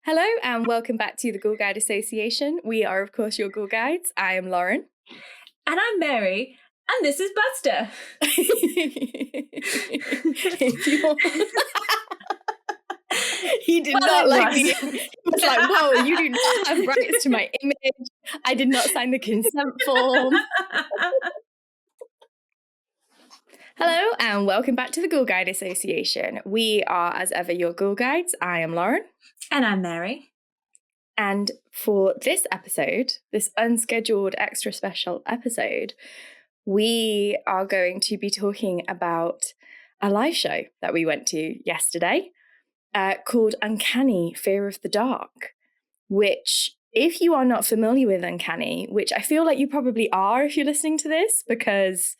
Hello and welcome back to the Ghoul Guide Association. We are, of course, your Ghoul Guides. I am Lauren. And I'm Mary. And this is Buster. He did not like me. He was like, whoa, you do not have rights to my image. I did not sign the consent form. Hello and welcome back to the Ghoul Guide Association. We are, as ever, your Ghoul Guides. I am Lauren. And I'm Mary. And for this episode, this unscheduled extra special episode, we are going to be talking about a live show that we went to yesterday called Uncanny, Fear of the Dark, which, if you are not familiar with Uncanny, which I feel like you probably are if you're listening to this, because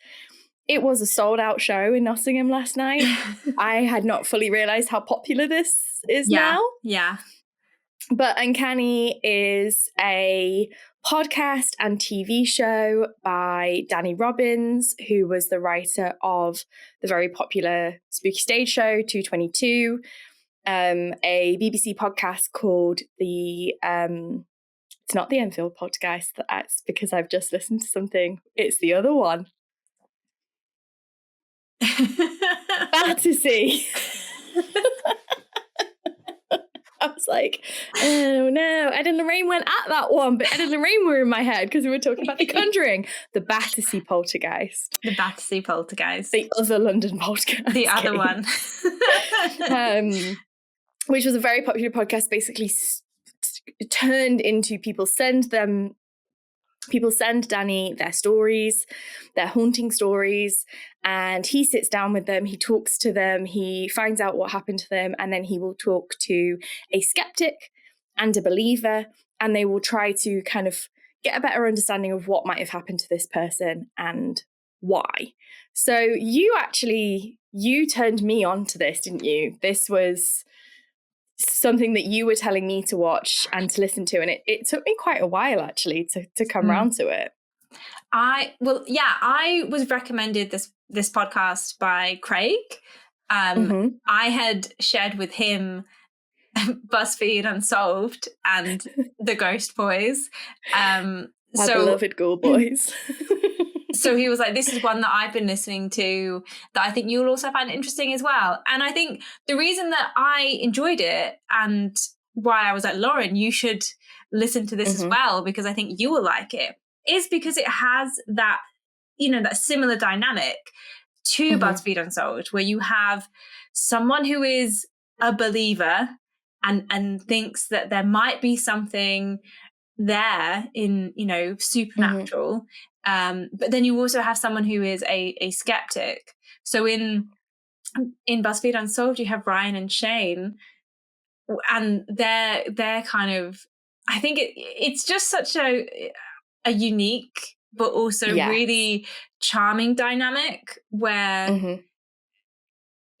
it was a sold-out show in Nottingham last night. I had not fully realised how popular this is now. Yeah. But Uncanny is a podcast and TV show by Danny Robbins, who was the writer of the very popular spooky stage show 222, a BBC podcast called the it's not the Enfield Podcast, that's because I've just listened to something. It's the other one. Fantasy. I was like, oh no, Ed and Lorraine went at that one, but Ed and Lorraine were in my head because we were talking about The Conjuring, the Battersea Poltergeist. The Battersea Poltergeist. The other London Poltergeist. The other one. Which was a very popular podcast, basically turned into people send Danny their stories, their haunting stories, and he sits down with them, he talks to them, he finds out what happened to them, and then he will talk to a skeptic and a believer, and they will try to kind of get a better understanding of what might have happened to this person and why. So you turned me on to this, didn't you? This was something that you were telling me to watch and to listen to, and it took me quite a while actually to come round to it. I was recommended this podcast by Craig. I had shared with him BuzzFeed Unsolved and The Ghost Boys. Our beloved Ghoul Boys. So he was like, this is one that I've been listening to that I think you'll also find interesting as well. And I think the reason that I enjoyed it and why I was like, Lauren, you should listen to this as well, because I think you will like it, is because it has that, that similar dynamic to BuzzFeed Unsolved, where you have someone who is a believer and thinks that there might be something there in, supernatural. But then you also have someone who is a skeptic. So in BuzzFeed Unsolved, you have Ryan and Shane, and they're kind of, I think it's just such a unique but also really charming dynamic where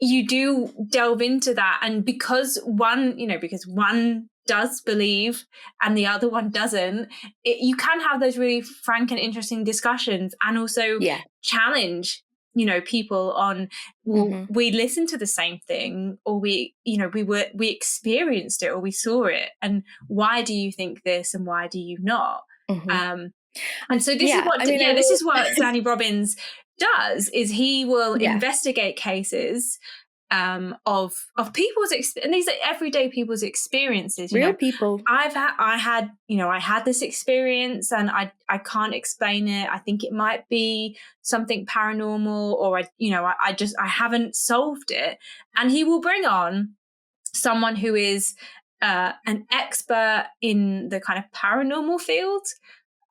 you do delve into that, and because one does believe and the other one doesn't, you can have those really frank and interesting discussions, and also challenge people on, well, we listened to the same thing, or we experienced it, or we saw it, and why do you think this and why do you not? And so this is what Danny Robbins does, is he will investigate cases of people's and these are everyday people's experiences, real people. I had this experience and I can't explain it. I think it might be something paranormal, or I haven't solved it. And he will bring on someone who is an expert in the kind of paranormal field,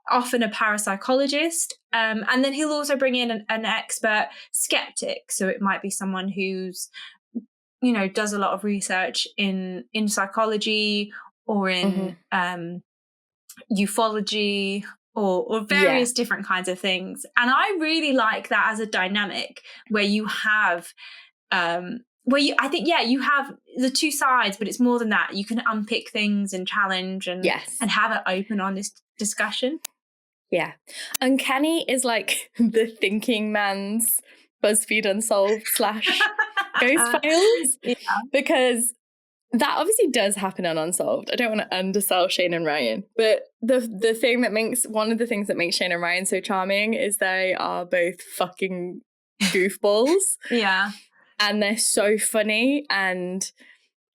often a parapsychologist, and then he'll also bring in an expert skeptic. So it might be someone who's, does a lot of research in psychology, or in ufology, or various different kinds of things. And I really like that as a dynamic where you have, you have the two sides, but it's more than that. You can unpick things and challenge and have an open, honest discussion. Yeah. Uncanny is like the thinking man's BuzzFeed Unsolved / Ghost Files, because That obviously does happen on Unsolved. I don't want to undersell Shane and Ryan, but one of the things that makes Shane and Ryan so charming is they are both fucking goofballs. Yeah. And they're so funny, and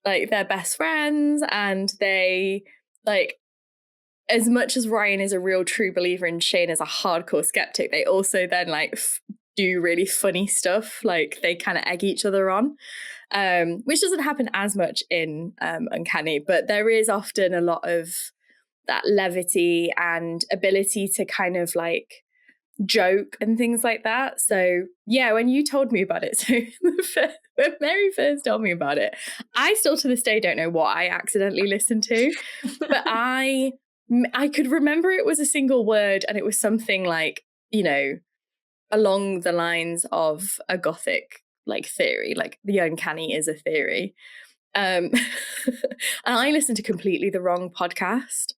like they're best friends, and they like, as much as Ryan is a real true believer and Shane is a hardcore skeptic, they also then like do really funny stuff. Like they kind of egg each other on. Which doesn't happen as much in Uncanny, but there is often a lot of that levity and ability to kind of like joke and things like that. So yeah, when you told me about it, so when Mary first told me about it, I still to this day don't know what I accidentally listened to, but I could remember it was a single word, and it was something like, you know, along the lines of a gothic like theory, like the uncanny is a theory. And I listened to completely the wrong podcast,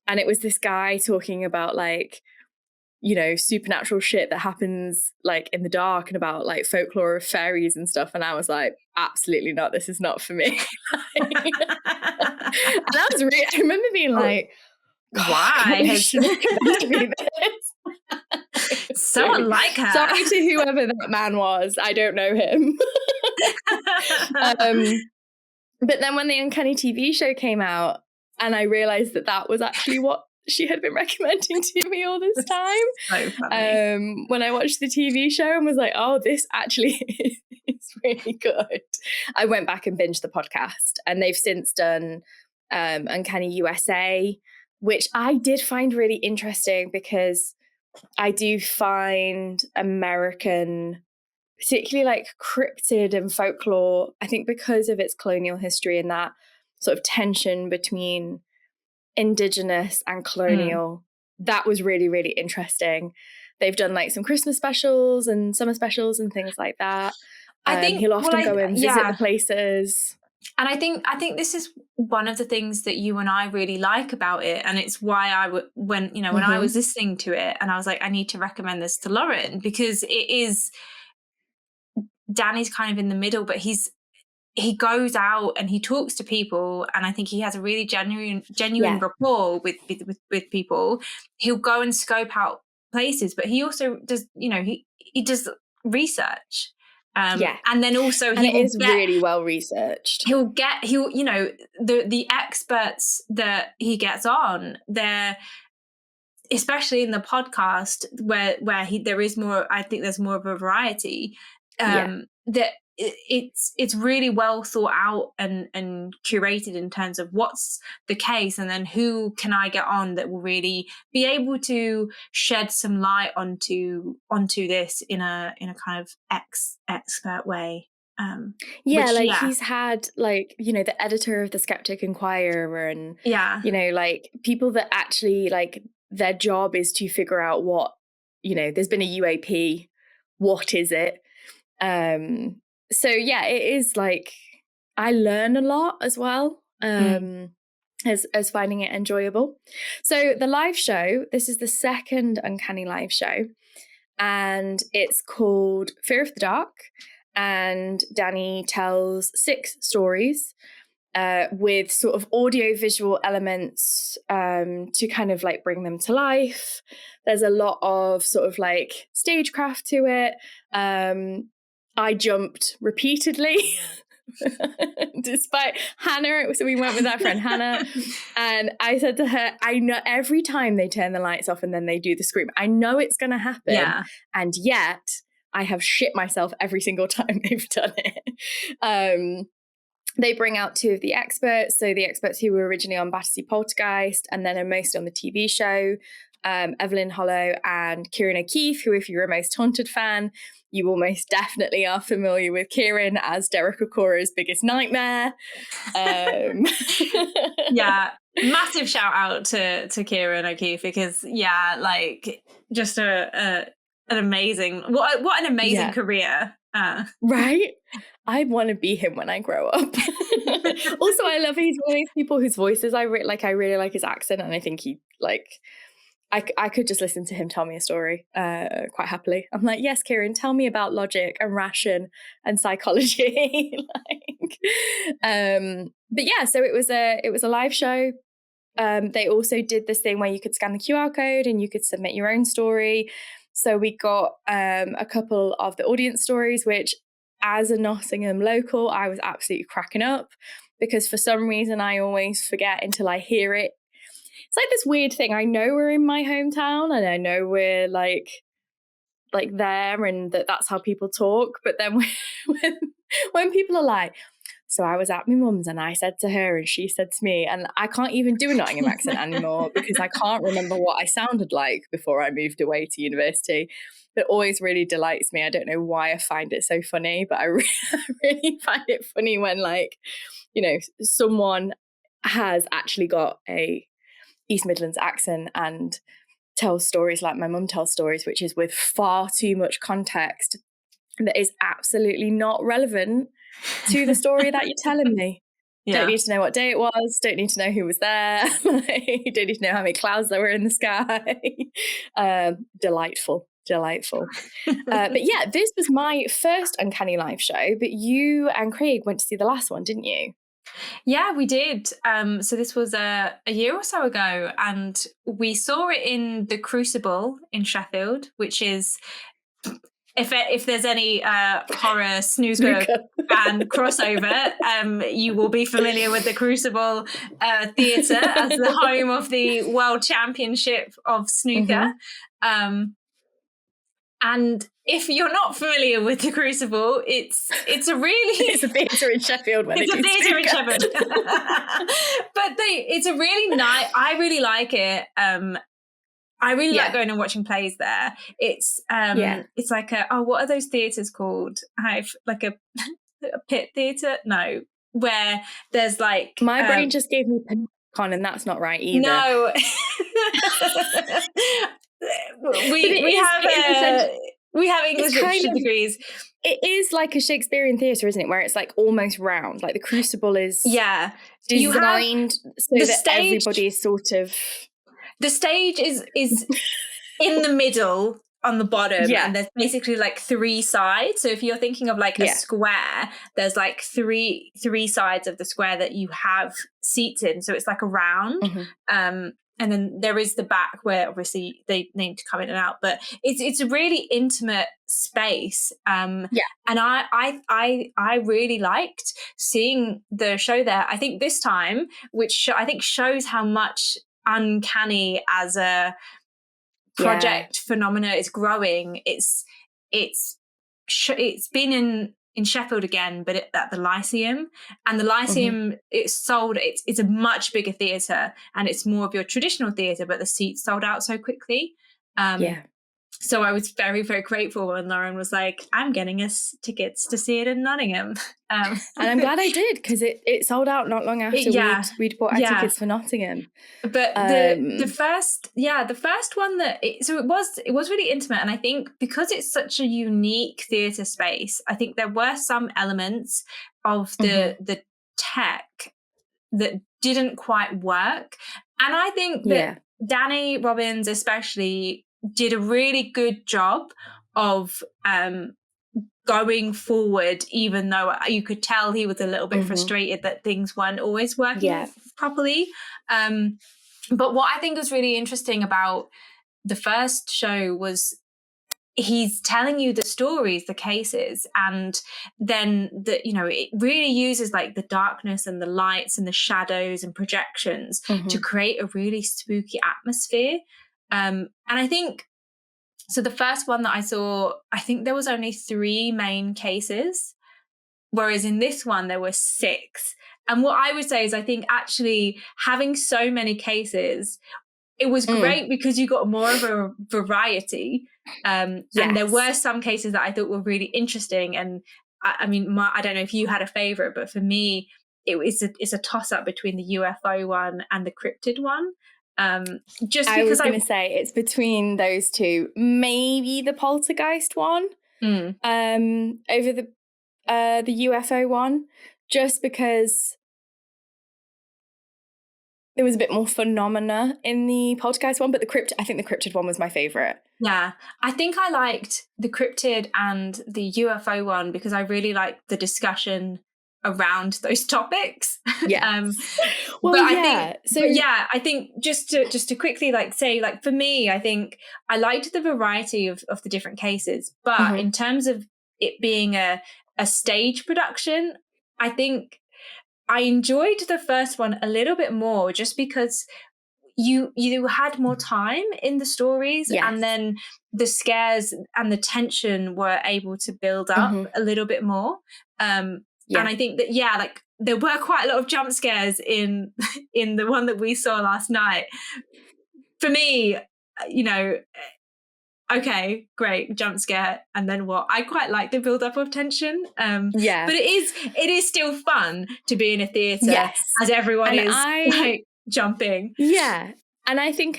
and it was this guy talking about like, you know, supernatural shit that happens like in the dark and about like folklore of fairies and stuff, and I was like, absolutely not, this is not for me. And I was really, I remember being like, why has she recommended me this? Someone like her. Sorry to whoever that man was. I don't know him. But then when the Uncanny TV show came out, and I realized that that was actually what she had been recommending to me all this time. So funny. When I watched the TV show and was like, oh, this actually is really good. I went back and binged the podcast, and they've since done Uncanny USA, which I did find really interesting because I do find American, particularly like cryptid and folklore, I think because of its colonial history and that sort of tension between indigenous and colonial, that was really, really interesting. They've done like some Christmas specials and summer specials and things like that. I think he'll often go and visit the places. And I think this is one of the things that you and I really like about it, and it's why when I was listening to it, and I was like, I need to recommend this to Lauren, because it is, Danny's kind of in the middle, but he goes out and he talks to people, and I think he has a really genuine rapport with people. He'll go and scope out places, but he also does, he does research. And then also it is really well researched. He'll the experts that he gets on there, especially in the podcast where there is more, I think there's more of a variety, that it's really well thought out and curated in terms of what's the case, and then who can I get on that will really be able to shed some light onto this in a kind of expert way. He's had like, the editor of the Skeptic Inquirer, and like people that actually like their job is to figure out what, there's been a UAP, what is it? So yeah, it is like, I learn a lot as well, as finding it enjoyable. So the live show, this is the second Uncanny live show, and it's called Fear of the Dark, and Danny tells 6 stories with sort of audio-visual elements to kind of like bring them to life. There's a lot of sort of like stagecraft to it. I jumped repeatedly, despite Hannah. So we went with our friend Hannah, and I said to her, I know every time they turn the lights off and then they do the scream, I know it's going to happen. And yet I have shit myself every single time they've done it. They bring out 2 of the experts. So the experts who were originally on Battersea Poltergeist and then are mostly on the TV show, Evelyn Hollow and Ciarán O'Keeffe, who, if you're a Most Haunted fan, you almost definitely are familiar with Ciarán as Derek Okora's biggest nightmare. Massive shout out to Ciarán O'Keeffe, because like just an amazing, what an amazing career. Right? I want to be him when I grow up. Also, I love he's one of these people whose voices I really like his accent, and I think he like I could just listen to him tell me a story quite happily. I'm like, yes, Ciarán, tell me about logic and ration and psychology. But yeah, so it was a live show. They also did this thing where you could scan the QR code and you could submit your own story. So we got a couple of the audience stories, which as a Nottingham local, I was absolutely cracking up because for some reason I always forget until I hear it. It's like this weird thing. I know we're in my hometown and I know we're like there and that's how people talk. But then when people are like, so I was at my mum's and I said to her and she said to me, and I can't even do a Nottingham accent anymore because I can't remember what I sounded like before I moved away to university. It always really delights me. I don't know why I find it so funny, but I really find it funny when, like, you know, someone has actually got a East Midlands accent and tells stories like my mum tells stories, which is with far too much context that is absolutely not relevant to the story that you're telling me. Yeah. Don't need to know what day it was. Don't need to know who was there. Don't need to know how many clouds there were in the sky. Delightful. But yeah, this was my first Uncanny live show, but you and Craig went to see the last one, didn't you? Yeah, we did. So this was a year or so ago, and we saw it in the Crucible in Sheffield, which is, if there's any horror snooker fan crossover, you will be familiar with the Crucible Theatre as the home of the World Championship of Snooker. Mm-hmm. And if you're not familiar with the Crucible, it's a really it's a theatre in Sheffield. It's a theatre in Sheffield, but it's a really nice. I really like it. I really like going and watching plays there. It's it's like what are those theatres called? I've like a pit theatre. No, where there's like my brain just gave me con, and that's not right either. No. We have English literature degrees. It is like a Shakespearean theatre, isn't it? Where it's like almost round. Like the Crucible is designed so that everybody is sort of. The stage is in the middle on the bottom, and there's basically like three sides. So if you're thinking of like a square, there's like three sides of the square that you have seats in. So it's like a round. Mm-hmm. And then there is the back where obviously they need to come in and out, but it's a really intimate space. And I really liked seeing the show there. I think this time, which I think shows how much Uncanny as a project phenomena is growing. It's been in Sheffield again, but at the Lyceum, and the Lyceum it's sold. It's a much bigger theatre, and it's more of your traditional theatre, but the seats sold out so quickly. So I was very, very grateful when Lauren was like, I'm getting us tickets to see it in Nottingham. And I'm glad I did, because it sold out not long after we'd bought our tickets for Nottingham. But the first one it was really intimate. And I think because it's such a unique theatre space, I think there were some elements of the tech that didn't quite work. And I think that Danny Robbins especially did a really good job of going forward, even though you could tell he was a little bit frustrated that things weren't always working properly. But what I think was really interesting about the first show was he's telling you the stories, the cases, and then it really uses like the darkness and the lights and the shadows and projections to create a really spooky atmosphere. And I think, so the first one that I saw, I think there was only 3 main cases, whereas in this one there were 6. And what I would say is I think actually having so many cases, it was great because you got more of a variety. And there were some cases that I thought were really interesting. And I mean, I don't know if you had a favorite, but for me, it's a toss-up between the UFO one and the cryptid one. Just because I was going to say it's between those two, maybe the poltergeist one over the UFO one, just because there was a bit more phenomena in the poltergeist one, but I think the cryptid one was my favourite. Yeah, I think I liked the cryptid and the UFO one because I really liked the discussion around those topics. Yeah. I think just to quickly say, for me, I think I liked the variety of the different cases, but in terms of it being a stage production, I think I enjoyed the first one a little bit more just because you had more time in the stories, and then the scares and the tension were able to build up a little bit more. And I think that there were quite a lot of jump scares in the one that we saw last night. For me, okay, great, jump scare, and then what? I quite like the build up of tension. But it is still fun to be in a theatre as everyone is jumping. Yeah. And I think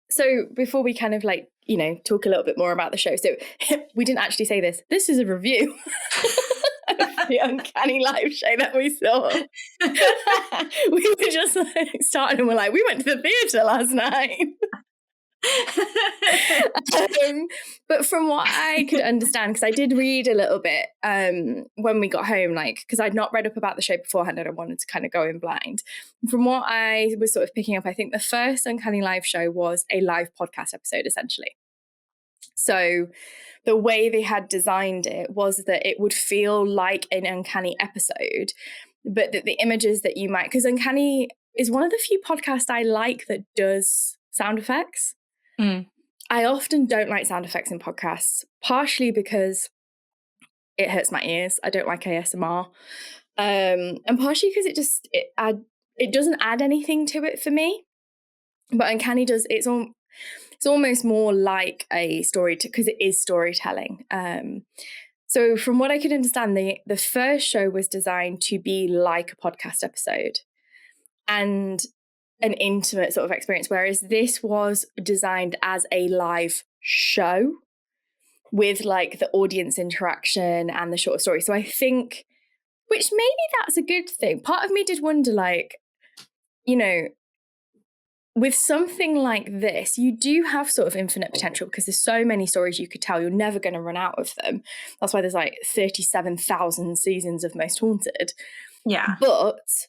so before we kind of talk a little bit more about the show, so we didn't actually say this. This is a review of the Uncanny live show that we saw. We were just starting and we're like, we went to the theatre last night. But from what I could understand, because I did read a little bit when we got home, because I'd not read up about the show beforehand and I wanted to kind of go in blind. From what I was sort of picking up, I think the first Uncanny live show was a live podcast episode, essentially. So the way they had designed it was that it would feel like an Uncanny episode, but that the images that you might, because Uncanny is one of the few podcasts I like that does sound effects. I often don't like sound effects in podcasts, partially because it hurts my ears. I don't like ASMR. And partially because it doesn't add anything to it for me. But Uncanny does, it's almost more like a story, because it is storytelling. So from what I could understand, the first show was designed to be like a podcast episode and an intimate sort of experience, whereas this was designed as a live show with the audience interaction and the short story. So I think, which maybe that's a good thing. Part of me did wonder, with something like this, you do have sort of infinite potential because there's so many stories you could tell. You're never going to run out of them. That's why there's 37,000 seasons of Most Haunted. Yeah. But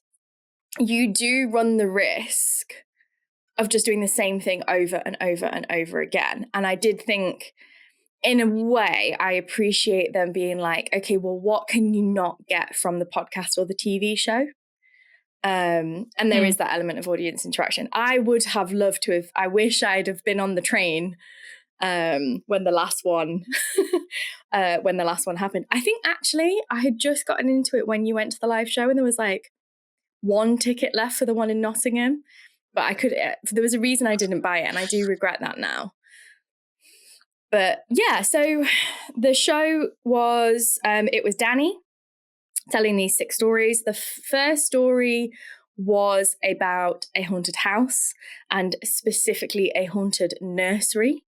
you do run the risk of just doing the same thing over and over and over again. And I did think, in a way, I appreciate them being okay, well, what can you not get from the podcast or the TV show? And there is that element of audience interaction. I would have loved to have, I wish I'd have been on the train when the last one happened. I think actually I had just gotten into it when you went to the live show and there was one ticket left for the one in Nottingham, but there was a reason I didn't buy it, and I do regret that now. But yeah, so the show was, it was Danny telling these 6 stories. The first story was about a haunted house, and specifically a haunted nursery,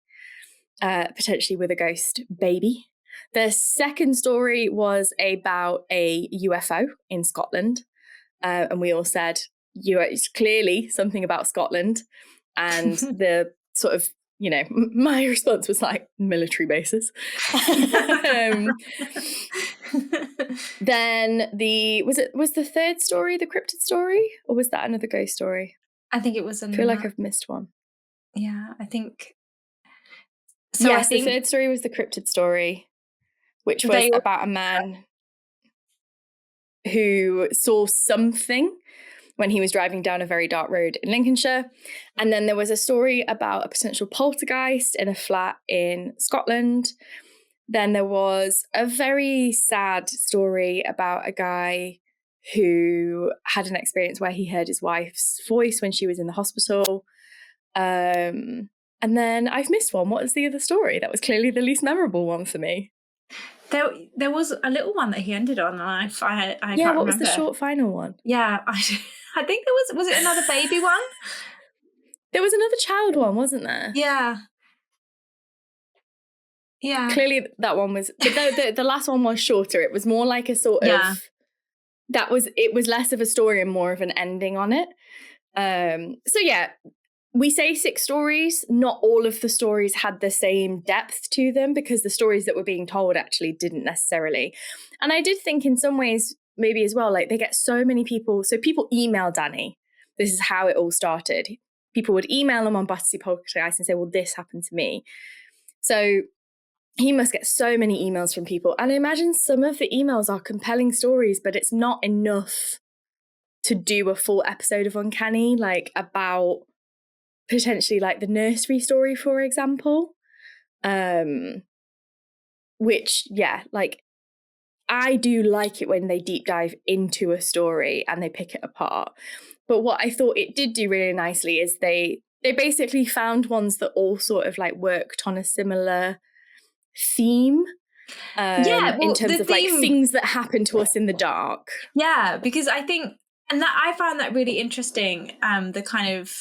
potentially with a ghost baby. The second story was about a UFO in Scotland. And we all said, it's clearly something about Scotland. And the sort of, my response was military bases. Then was the third story the cryptid story, or was that another ghost story? I think it was I feel like I've missed one. Yeah, I think. So yes, the third story was the cryptid story, which was about a man who saw something when he was driving down a very dark road in Lincolnshire. And then there was a story about a potential poltergeist in a flat in Scotland. Then there was a very sad story about a guy who had an experience where he heard his wife's voice when she was in the hospital. And then I've missed one. What was the other story? That was clearly the least memorable one for me. There was a little one that he ended on, and I can't remember. What was the short final one? Yeah, I think there was it another baby one? There was another child one, wasn't there? Yeah. Yeah. Clearly that one was, but the last one was shorter. It was more like a sort of, it was less of a story and more of an ending on it. So yeah, we say 6 stories. Not all of the stories had the same depth to them because the stories that were being told actually didn't necessarily. And I did think in some ways, maybe as well, like they get so many people. So people email Danny. This is how it all started. People would email him on Busty Podcast and say, well, this happened to me. So he must get so many emails from people. And I imagine some of the emails are compelling stories, but it's not enough to do a full episode of Uncanny, like about potentially like the nursery story, for example. Which, yeah, like I do like it when they deep dive into a story and they pick it apart. But what I thought it did do really nicely is they basically found ones that all sort of like worked on a similar theme. In terms of like things that happen to us in the dark. Yeah, because I think, and that I found that really interesting, the kind of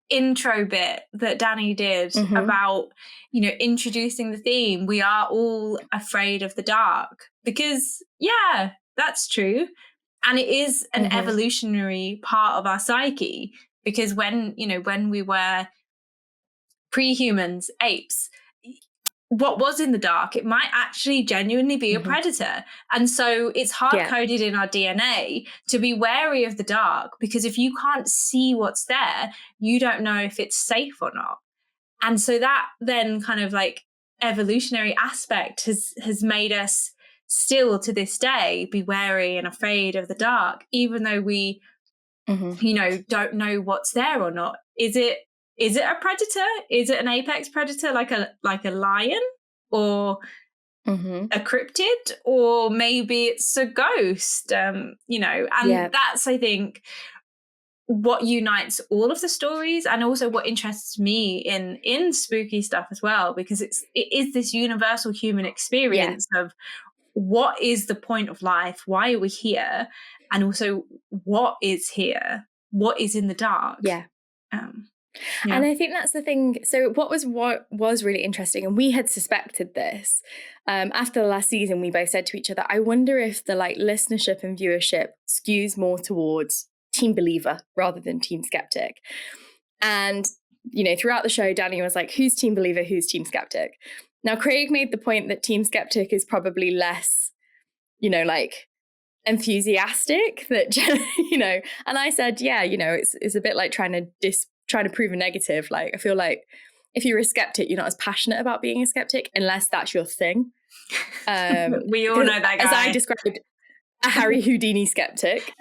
intro bit that Danny did about, you know, introducing the theme. We are all afraid of the dark because, yeah, that's true. And it is an evolutionary part of our psyche because when we were pre-humans, apes, what was in the dark, it might actually genuinely be a predator. And so it's hard-coded in our DNA to be wary of the dark because if you can't see what's there, you don't know if it's safe or not. And so that then kind of like evolutionary aspect has made us still to this day be wary and afraid of the dark, even though we, don't know what's there or not. Is it a predator? Is it an apex predator like a lion or a cryptid? Or maybe it's a ghost, and that's, I think, what unites all of the stories and also what interests me in spooky stuff as well, because it is this universal human experience of what is the point of life? Why are we here? And also what is here? What is in the dark? And I think that's the thing. So what was really interesting, and we had suspected this after the last season, we both said to each other, I wonder if the like listenership and viewership skews more towards Team Believer rather than Team Skeptic. And, throughout the show, Danny was like, who's Team Believer? Who's Team Skeptic? Now, Craig made the point that Team Skeptic is probably less, like enthusiastic, that, and I said, yeah, it's a bit like trying to prove a negative. Like, I feel like if you're a skeptic, you're not as passionate about being a skeptic unless that's your thing. We all know that guy. As I described, a Harry Houdini skeptic.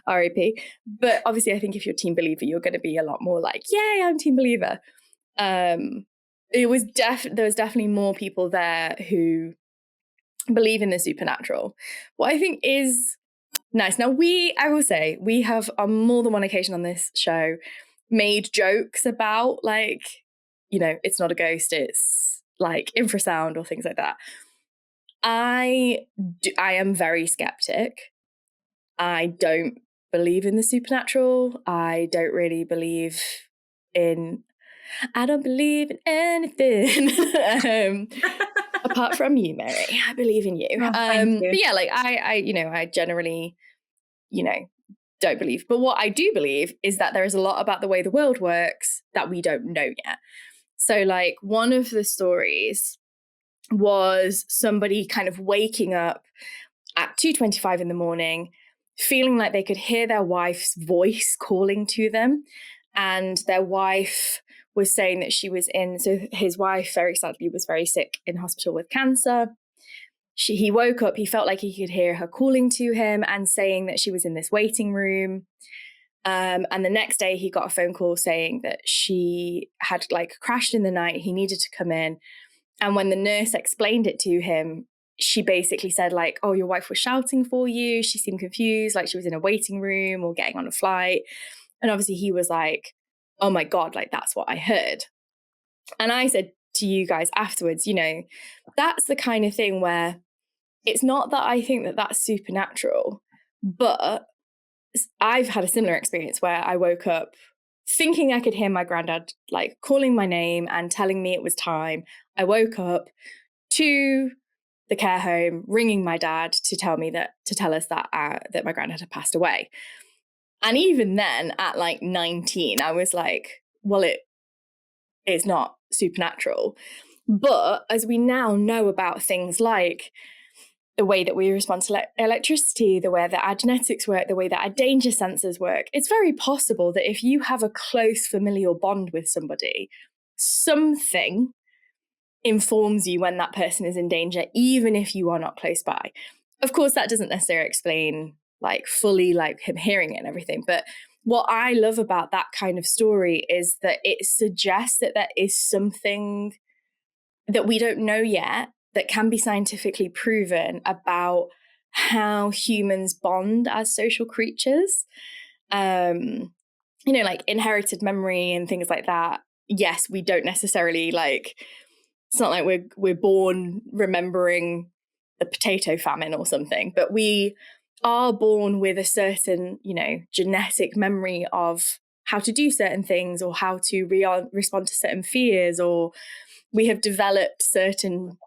R.I.P. But obviously, I think if you're Team Believer, you're going to be a lot more like, yay, I'm Team Believer. There was definitely more people there who believe in the supernatural. What I think is nice. Now, I will say, we have on more than one occasion on this show made jokes about like, it's not a ghost, it's like infrasound or things like that. I am very skeptic. I don't believe in the supernatural. I don't believe in anything. Apart from you, Mary. I believe in you. Oh, thank you. But yeah, like I generally, don't believe. But what I do believe is that there is a lot about the way the world works that we don't know yet. So like one of the stories was somebody kind of waking up at 2:25 in the morning, feeling like they could hear their wife's voice calling to them. And their wife was saying that she was so his wife very sadly was very sick in hospital with cancer. He woke up, he felt like he could hear her calling to him and saying that she was in this waiting room. And the next day he got a phone call saying that she had like crashed in the night. He needed to come in. And when the nurse explained it to him, she basically said like, oh, your wife was shouting for you. She seemed confused, like she was in a waiting room or getting on a flight. And obviously he was like, oh my God, like that's what I heard. And I said to you guys afterwards, that's the kind of thing where it's not that I think that that's supernatural, but I've had a similar experience where I woke up thinking I could hear my granddad like calling my name and telling me it was time. I woke up to the care home, ringing my dad to tell us that my granddad had passed away. And even then, at like 19, I was like, well, it's not supernatural. But as we now know about things like the way that we respond to electricity, the way that our genetics work, the way that our danger sensors work, it's very possible that if you have a close familial bond with somebody, something informs you when that person is in danger, even if you are not close by. Of course, that doesn't necessarily explain like fully like him hearing it and everything. But what I love about that kind of story is that it suggests that there is something that we don't know yet that can be scientifically proven about how humans bond as social creatures. Like inherited memory and things like that. Yes, we don't necessarily like, it's not like we're born remembering the potato famine or something, but we are born with a certain, genetic memory of how to do certain things or how to respond to certain fears, or we have developed certain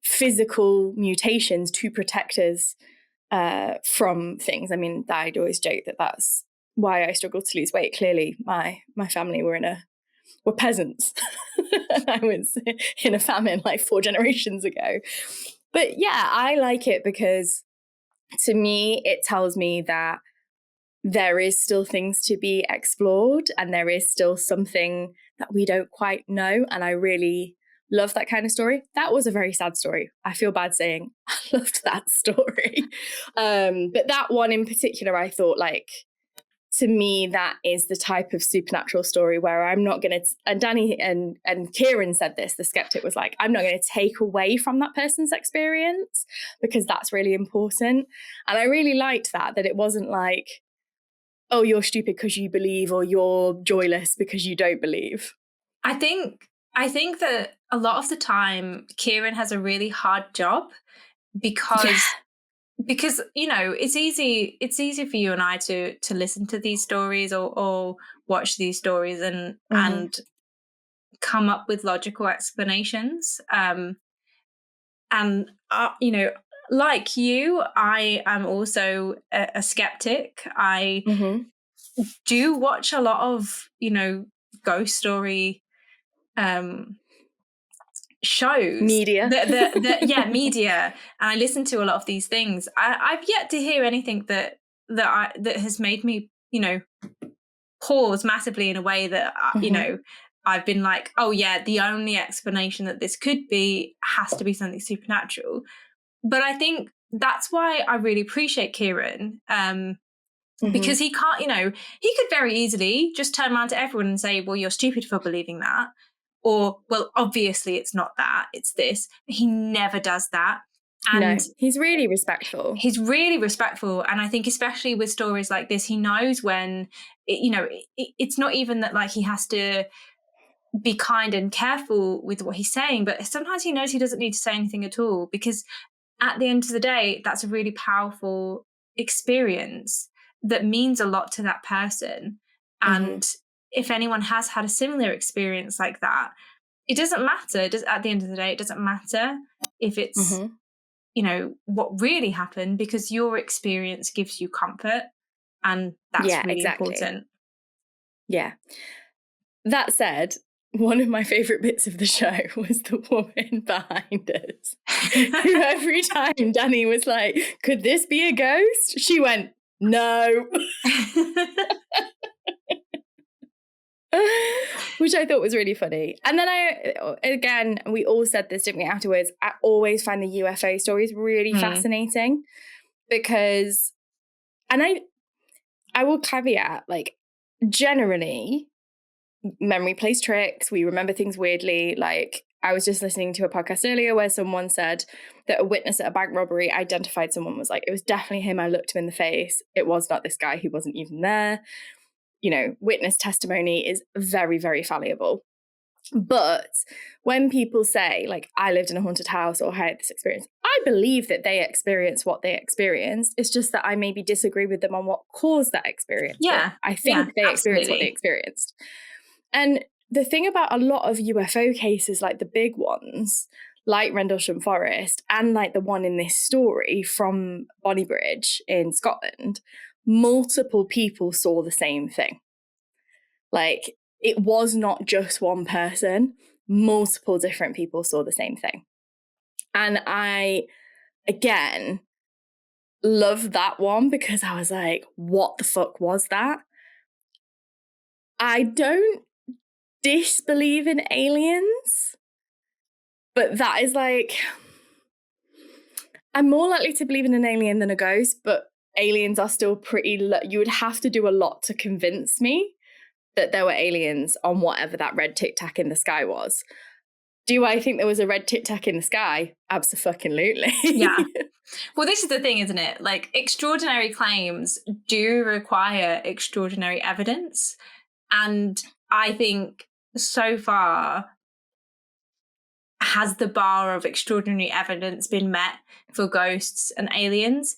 physical mutations to protect us from things. I mean, I'd always joke that that's why I struggled to lose weight. Clearly, my family were peasants. And I was in a famine like 4 generations ago. But yeah, I like it because to me, it tells me that there is still things to be explored and there is still something that we don't quite know. And I really love that kind of story. That was a very sad story. I feel bad saying I loved that story. But that one in particular, I thought like, to me, that is the type of supernatural story where I'm not going to, and Danny and Ciarán said this, the skeptic was like, I'm not going to take away from that person's experience because that's really important. And I really liked that it wasn't like, oh, you're stupid because you believe, or you're joyless because you don't believe. I think that a lot of the time Ciarán has a really hard job because it's easy for you and I to listen to these stories or watch these stories and come up with logical explanations. Like you, I am also a skeptic. I do watch a lot of ghost story shows, media, media, and I listen to a lot of these things. I've yet to hear anything that has made me pause massively in a way that I've been like, oh yeah, the only explanation that this could be has to be something supernatural. But I think that's why I really appreciate Ciarán, because he can't, he could very easily just turn around to everyone and say, well, you're stupid for believing that. Or, well, obviously it's not that, it's this. He never does that. And no, he's really respectful. And I think especially with stories like this, he knows when, it's not even that like he has to be kind and careful with what he's saying, but sometimes he knows he doesn't need to say anything at all, because at the end of the day, that's a really powerful experience that means a lot to that person. And if anyone has had a similar experience like that, it doesn't matter. At the end of the day, it doesn't matter if it's, what really happened, because your experience gives you comfort. And that's really important. Yeah. That said, one of my favourite bits of the show was the woman behind us, who every time Danny was like, could this be a ghost? She went, no. Which I thought was really funny. And then we all said this, didn't we, afterwards, I always find the UFO stories really fascinating because, and I will caveat, like, generally, memory plays tricks. We remember things weirdly. Like, I was just listening to a podcast earlier where someone said that a witness at a bank robbery identified someone, was like, it was definitely him. I looked him in the face. It was not this guy. He wasn't even there. Witness testimony is very, very valuable. But when people say, like, I lived in a haunted house or I had this experience, I believe that they experienced what they experienced. It's just that I maybe disagree with them on what caused that experience. Yeah. But I think they experienced what they experienced. And the thing about a lot of UFO cases, like the big ones, like Rendlesham Forest, and like the one in this story from Bonnybridge in Scotland, multiple people saw the same thing. Like, it was not just one person, multiple different people saw the same thing. And I, again, love that one because I was like, what the fuck was that? I don't disbelieve in aliens, but that is like, I'm more likely to believe in an alien than a ghost, but aliens are still pretty, you would have to do a lot to convince me that there were aliens on whatever that red tic tac in the sky was. Do I think there was a red tic tac in the sky? Absolutely. Yeah. Well, this is the thing, isn't it? Like, extraordinary claims do require extraordinary evidence. And I think so far, has the bar of extraordinary evidence been met for ghosts and aliens?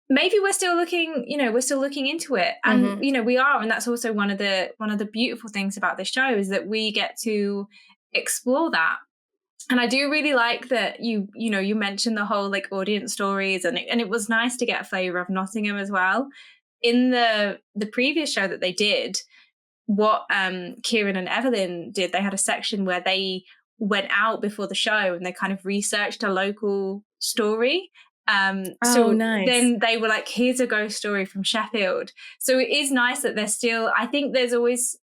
Maybe we're still looking into it. And, we are. And that's also one of the beautiful things about this show is that we get to explore that. And I do really like that you mentioned the whole like audience stories, and it was nice to get a flavour of Nottingham as well. In the previous show that they did, what Ciarán and Evelyn did, they had a section where they went out before the show and they kind of researched a local story. So nice. Then they were like, here's a ghost story from Sheffield. So it is nice that there's still, I think there's always,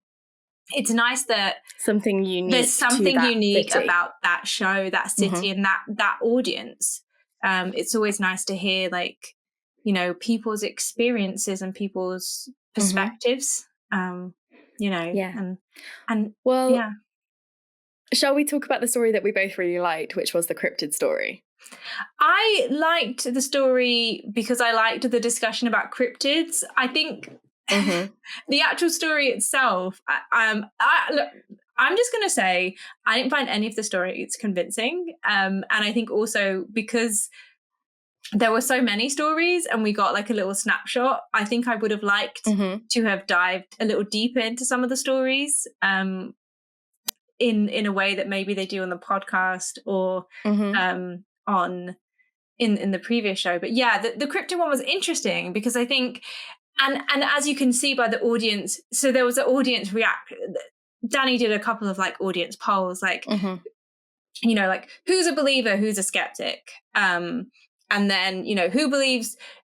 it's nice that something unique. There's something unique city. about that show, that city, and that audience. It's always nice to hear like, people's experiences and people's perspectives. Yeah. And well, yeah. Shall we talk about the story that we both really liked, which was the cryptid story? I liked the story because I liked the discussion about cryptids. I think the actual story itself, look, I'm just going to say I didn't find any of the stories convincing. And I think also because there were so many stories and we got like a little snapshot, I think I would have liked to have dived a little deeper into some of the stories in a way that maybe they do on the podcast or in the previous show. But yeah, the cryptid one was interesting because I think, and as you can see by the audience, so there was an audience Danny did a couple of like audience polls, like, like who's a believer, who's a skeptic, and then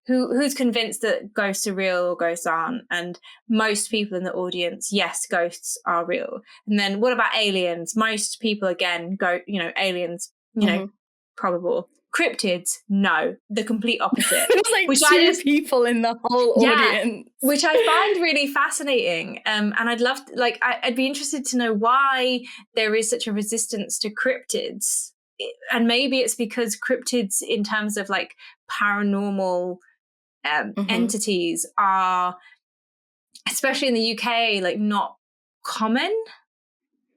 who's convinced that ghosts are real or ghosts aren't. And most people in the audience, yes, ghosts are real. And then what about aliens? Most people again go, aliens, probable. Cryptids, no, the complete opposite. It was like two people in the whole audience, which I find really fascinating. And I'd love, I'd be interested to know why there is such a resistance to cryptids. And maybe it's because cryptids, in terms of like paranormal entities, are, especially in the UK, like not common.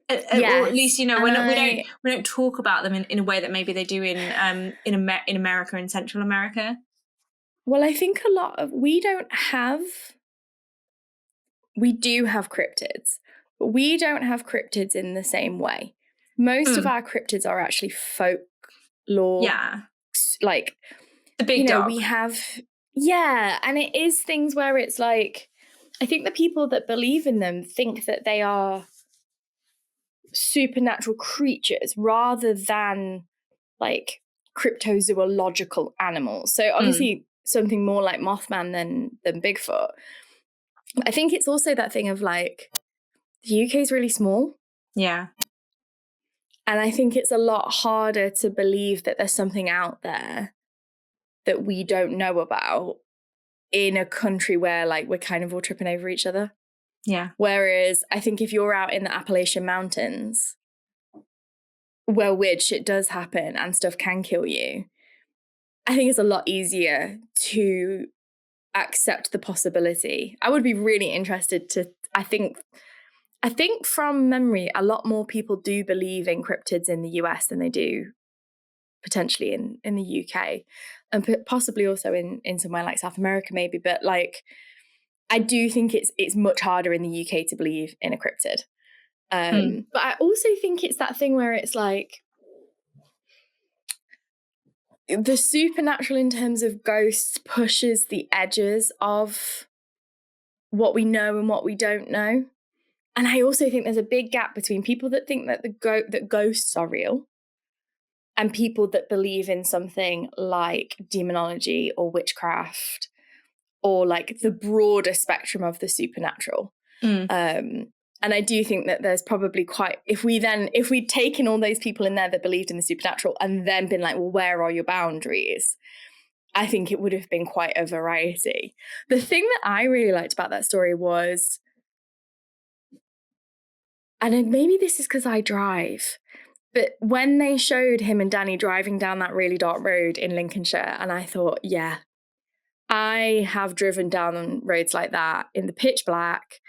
Or at least, we don't talk about them in a way that maybe they do in America, in Central America. Well, I think we do have cryptids, but we don't have cryptids in the same way. Most of our cryptids are actually folklore. Yeah. Like the big dog. We have, and it is things where it's like, I think the people that believe in them think that they are supernatural creatures rather than like cryptozoological animals. So obviously something more like Mothman than Bigfoot. I think it's also that thing of like the UK is really small. Yeah. And I think it's a lot harder to believe that there's something out there that we don't know about in a country where like we're kind of all tripping over each other. Yeah. Whereas I think if you're out in the Appalachian Mountains, where weird shit does happen and stuff can kill you, I think it's a lot easier to accept the possibility. I would be really interested to, I think from memory, a lot more people do believe in cryptids in the US than they do potentially in the UK, and possibly also in somewhere like South America maybe. But like, I do think it's much harder in the UK to believe in a cryptid. But I also think it's that thing where it's like, the supernatural in terms of ghosts pushes the edges of what we know and what we don't know. And I also think there's a big gap between people that think that that ghosts are real and people that believe in something like demonology or witchcraft or like the broader spectrum of the supernatural. And I do think that there's probably if we'd taken all those people in there that believed in the supernatural and then been like, well, where are your boundaries? I think it would have been quite a variety. The thing that I really liked about that story was, and maybe this is because I drive, but when they showed him and Danny driving down that really dark road in Lincolnshire, and I thought, yeah, I have driven down roads like that in the pitch black.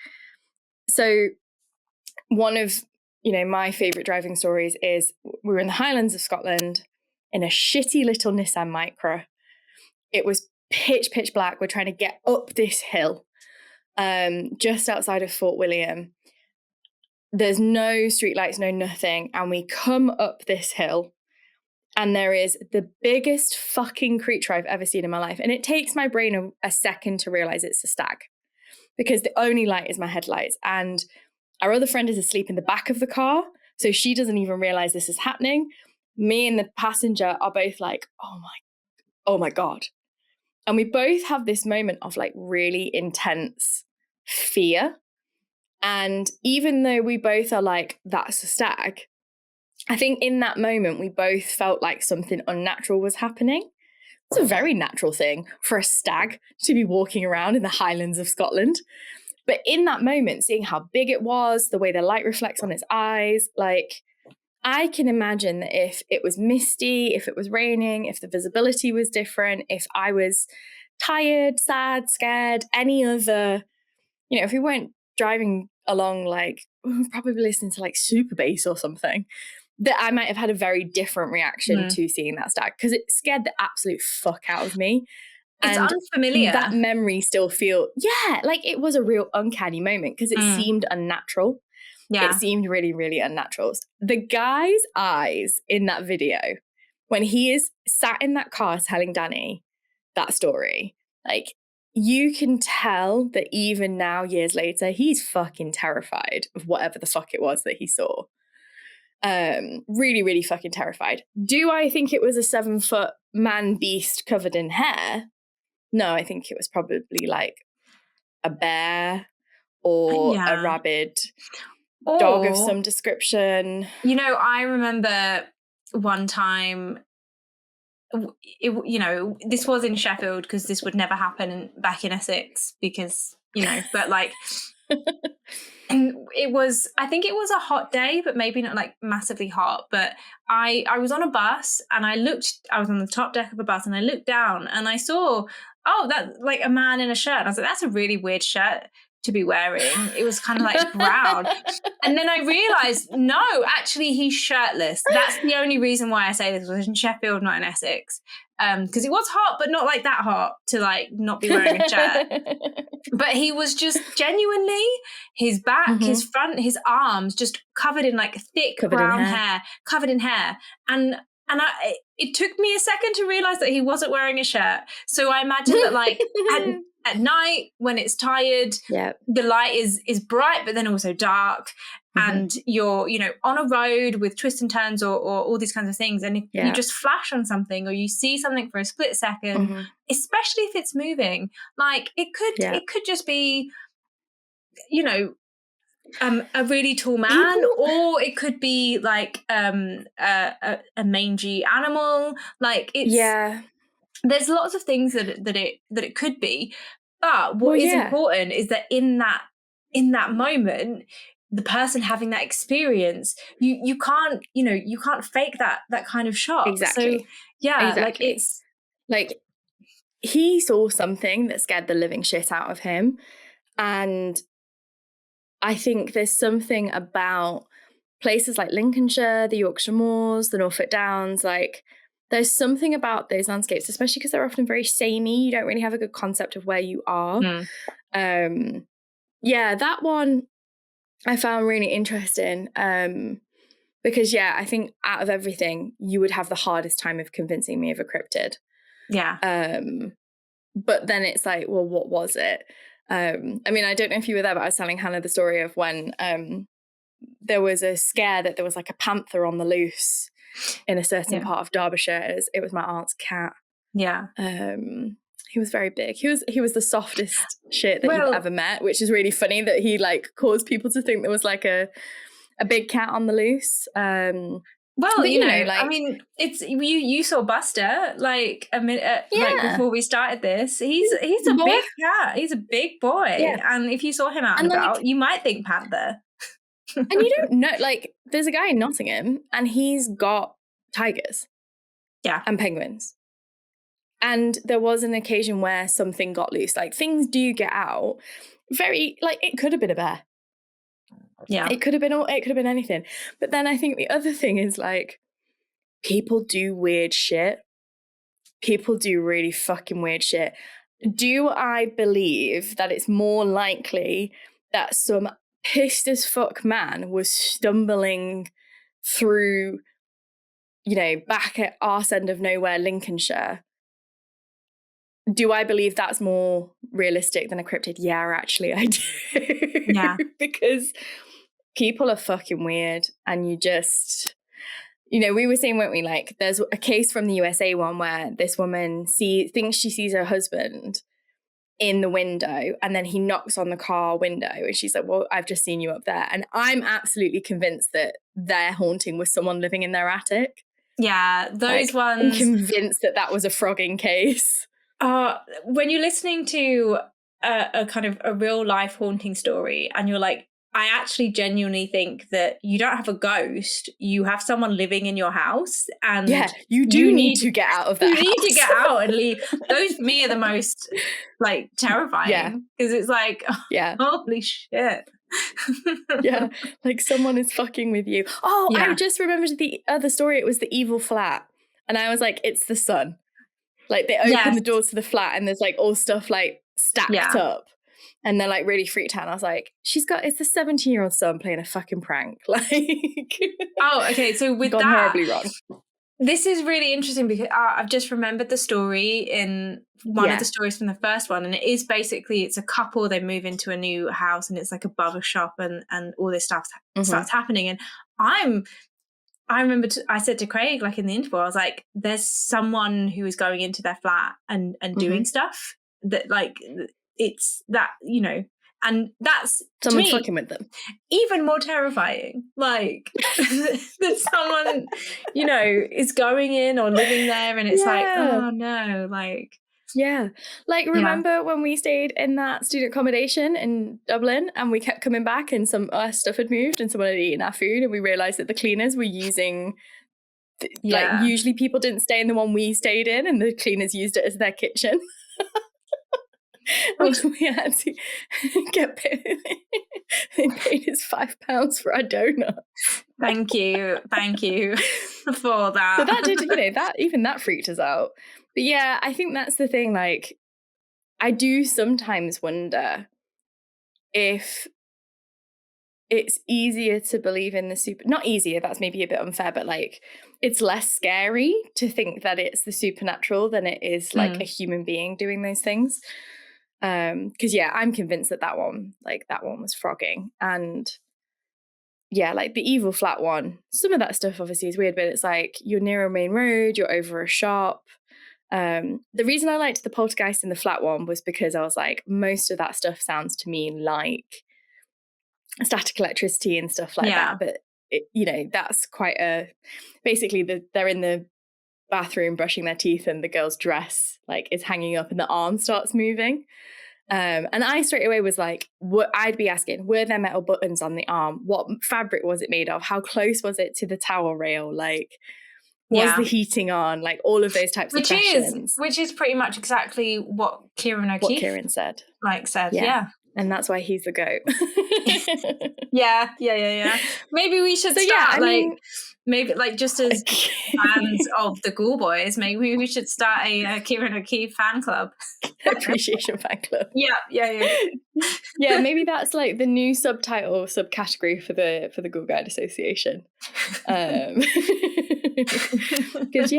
So one of, my favourite driving stories is we were in the Highlands of Scotland in a shitty little Nissan Micra. It was pitch black. We're trying to get up this hill just outside of Fort William. There's no streetlights, no nothing. And we come up this hill and there is the biggest fucking creature I've ever seen in my life. And it takes my brain a second to realise it's a stag because the only light is my headlights. And our other friend is asleep in the back of the car, so she doesn't even realise this is happening. Me and the passenger are both like, oh my God. And we both have this moment of like really intense fear. And even though we both are like, that's a stag, I think in that moment, we both felt like something unnatural was happening. It's a very natural thing for a stag to be walking around in the Highlands of Scotland. But in that moment, seeing how big it was, the way the light reflects on its eyes, like I can imagine that if it was misty, if it was raining, if the visibility was different, if I was tired, sad, scared, any other, if we weren't driving along like probably listening to like Super Bass or something, that I might have had a very different reaction to seeing that stag because it scared the absolute fuck out of me. It's and unfamiliar. That memory still like it was a real uncanny moment because it seemed unnatural. Yeah. It seemed really, really unnatural. The guy's eyes in that video, when he is sat in that car telling Danny that story, like you can tell that even now, years later, he's fucking terrified of whatever the fuck it was that he saw. Really, really fucking terrified. Do I think it was a 7-foot man beast covered in hair? No, I think it was probably like a bear or a rabid dog of some description. I remember one time, this was in Sheffield because this would never happen back in Essex because, but like, and I think it was a hot day, but maybe not like massively hot. But I was on a bus and I was on the top deck of a bus and I looked down and I saw, that like a man in a shirt. And I was like, that's a really weird shirt to be wearing. It was kind of like brown. And then I realized, no, actually he's shirtless. That's the only reason why I say this was in Sheffield, not in Essex. Because it was hot, but not like that hot to like not be wearing a shirt. But he was just genuinely, his back, his front, his arms just covered in like thick brown hair, covered in hair. And it took me a second to realize that he wasn't wearing a shirt. So I imagine that like at night when it's tired, the light is bright, but then also dark. And you're, on a road with twists and turns or all these kinds of things. And if you just flash on something or you see something for a split second, especially if it's moving, like it could just be, a really tall man, or it could be like a mangy animal. Like it's there's lots of things that it could be. But what is important is that in that moment, the person having that experience, you can't fake that kind of shock. Exactly. So like it's like he saw something that scared the living shit out of him, and I think there's something about places like Lincolnshire, the Yorkshire Moors, the Norfolk Downs, like there's something about those landscapes, especially because they're often very samey. You don't really have a good concept of where you are. That one I found really interesting Because, yeah, I think out of everything, you would have the hardest time of convincing me of a cryptid. Yeah. But then it's like, well, what was it? I mean, I don't know if you were there, but I was telling Hannah the story of when there was a scare that there was like a panther on the loose in a certain part of Derbyshire. It was my aunt's cat. Yeah. He was very big. He was the softest shit that you've ever met, which is really funny that he like caused people to think there was like a big cat on the loose. Well, you know, like, I mean, it's you saw Buster like a minute like before we started this. He's a big cat. He's a big boy, and if you saw him out and about, you might think panther. And you don't know, like, there's a guy in Nottingham, and he's got tigers, and penguins. And there was an occasion where something got loose. Like, things do get out. Very, like, it could have been a bear. Yeah, it could have been anything. But then I think the other thing is, like, people do weird shit. People do really fucking weird shit. Do I believe that it's more likely that some pissed as fuck man was stumbling through, you know, back at arse end of nowhere, Lincolnshire? Do I believe that's more realistic than a cryptid? Yeah, actually, I do. Yeah. Because people are fucking weird, and you just, you know, we were saying, weren't we, like, there's a case from the USA one where this woman thinks she sees her husband in the window, and then he knocks on the car window, and she's like, well, I've just seen you up there. And I'm absolutely convinced that their haunting was someone living in their attic. Yeah, those ones. I'm convinced that was a frogging case. When you're listening to a kind of a real life haunting story, and you're like, I actually genuinely think that you don't have a ghost, you have someone living in your house, and you need to get out of that. You need to get out and leave. Those for me are the most like terrifying, because it's like, holy shit. Like someone is fucking with you. I just remembered the other story. It was the evil flat, and I was like, it's the sun. Like, they open the doors to the flat, and there's like all stuff like stacked up. And they're like really freaked out. And I was like, it's a 17-year-old son playing a fucking prank. Like, okay. So with gone that, horribly wrong. This is really interesting because I've just remembered the story in one of the stories from the first one. And it is basically, it's a couple, they move into a new house, and it's like a barber shop, and all this stuff starts happening. And I remember I said to Craig, like in the interval, I was like, there's someone who is going into their flat and doing stuff that, like, it's that, you know, and that's someone fucking with them. Even more terrifying. Like, that someone, you know, is going in or living there, and it's like, oh no, like. Yeah. Like, remember when we stayed in that student accommodation in Dublin, and we kept coming back, and our stuff had moved, and someone had eaten our food, and we realised that the cleaners were using, like, usually people didn't stay in the one we stayed in, and the cleaners used it as their kitchen. We had to get paid. They paid us £5 for our donut. Thank you for that. But that did, you know, that freaked us out. But yeah, I think that's the thing. Like, I do sometimes wonder if it's easier to believe in the not easier, that's maybe a bit unfair, but like, it's less scary to think that it's the supernatural than it is like a human being doing those things. Because I'm convinced that one was frogging. And like the evil flat one, some of that stuff obviously is weird, but it's like, you're near a main road, you're over a shop. The reason I liked the poltergeist in the flat one was because I was like, most of that stuff sounds to me like static electricity and stuff like that. But you know, that's quite basically they're in the bathroom brushing their teeth, and the girl's dress like is hanging up, and the arm starts moving. And I straight away was like, I'd be asking, were there metal buttons on the arm? What fabric was it made of? How close was it to the towel rail? Like, was the heating on? Like, all of those types of questions. Which is pretty much exactly what Ciarán O'Keeffe. What Ciarán said. Yeah. And that's why he's the goat. Yeah. Maybe we should start, maybe like just as fans of the Ghoul Boys, maybe we should start a Ciarán O'Keeffe fan club. Appreciation fan club. Yeah. Yeah, maybe that's like the new subcategory for the Ghoul Guide Association. Because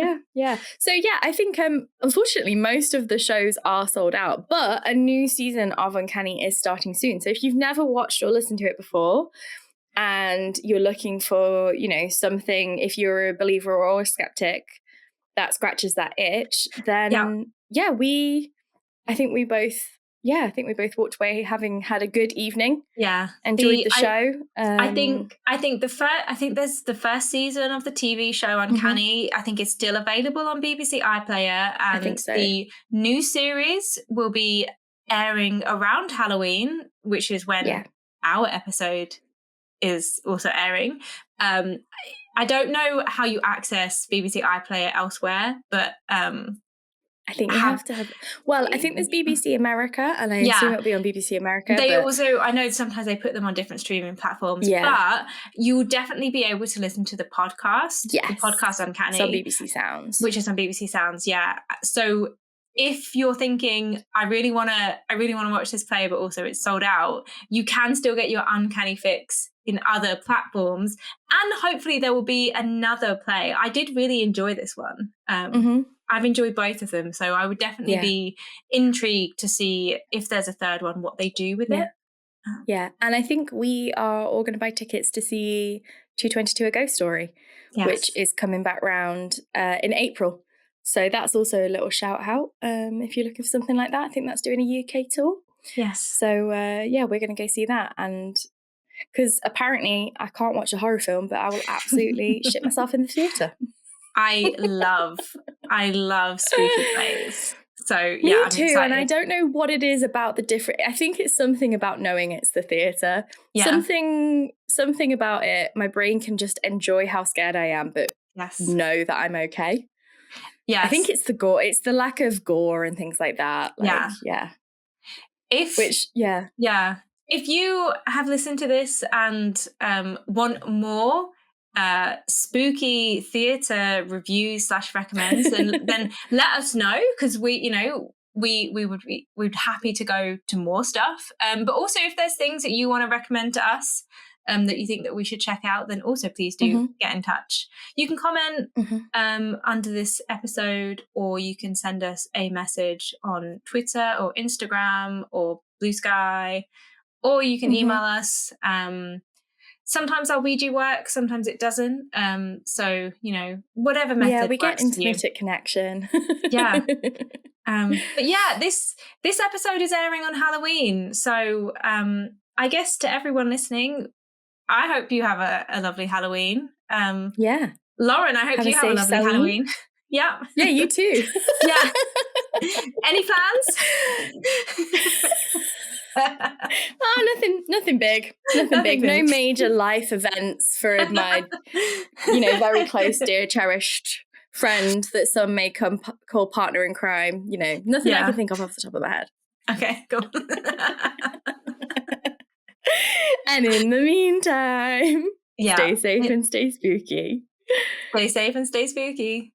so I think unfortunately most of the shows are sold out, but a new season of Uncanny is starting soon. So if you've never watched or listened to it before and you're looking for, you know, something, if you're a believer or a skeptic that scratches that itch, then I think we both walked away having had a good evening. Yeah, enjoyed the show. I think there's the first season of the TV show Uncanny. I think it's still available on BBC iPlayer, and I think so. The new series will be airing around Halloween, which is when our episode is also airing. I don't know how you access BBC iPlayer elsewhere, but I think you have to have. Well, I think there's BBC America, and I assume it'll be on BBC America. I know sometimes they put them on different streaming platforms, but you'll definitely be able to listen to the podcast. Yes, the podcast Uncanny, it's on BBC Sounds, which is on BBC Sounds. Yeah, so if you're thinking, I really want to watch this play, but also it's sold out, you can still get your Uncanny fix in other platforms, and hopefully there will be another play. I did really enjoy this one. I've enjoyed both of them, so I would definitely be intrigued to see if there's a third one, what they do with it. Yeah, and I think we are all going to buy tickets to see 222 A Ghost Story, which is coming back round in April. So that's also a little shout out if you're looking for something like that. I think that's doing a UK tour. Yes. So we're going to go see that, and because apparently I can't watch a horror film, but I will absolutely shit myself in the theatre. I love spooky plays. So Me I'm too, excited. and I don't know what it is about the different. I think it's something about knowing it's the theatre. Yeah. Something about it. My brain can just enjoy how scared I am, but know that I'm okay. Yeah, I think it's the gore. It's the lack of gore and things like that. If you have listened to this and want more spooky theatre reviews / recommends, then let us know, because we'd happy to go to more stuff. But also if there's things that you want to recommend to us that you think that we should check out, then also please do get in touch. You can comment under this episode, or you can send us a message on Twitter or Instagram or BLUESKY, or you can email us. Sometimes our Ouija works, sometimes it doesn't. So, whatever method works. Yeah, we get intermittent connection. Yeah. But yeah, this episode is airing on Halloween. So I guess to everyone listening, I hope you have a lovely Halloween. Yeah. Lauren, I hope you have a lovely Halloween. Yeah. Yeah, you too. Yeah. Any plans? Nothing big. Nothing big. No major life events for my, very close, dear, cherished friend that some may call partner in crime. Nothing I can think of the top of my head. Okay, cool. And in the meantime, stay safe and stay spooky. Stay safe and stay spooky.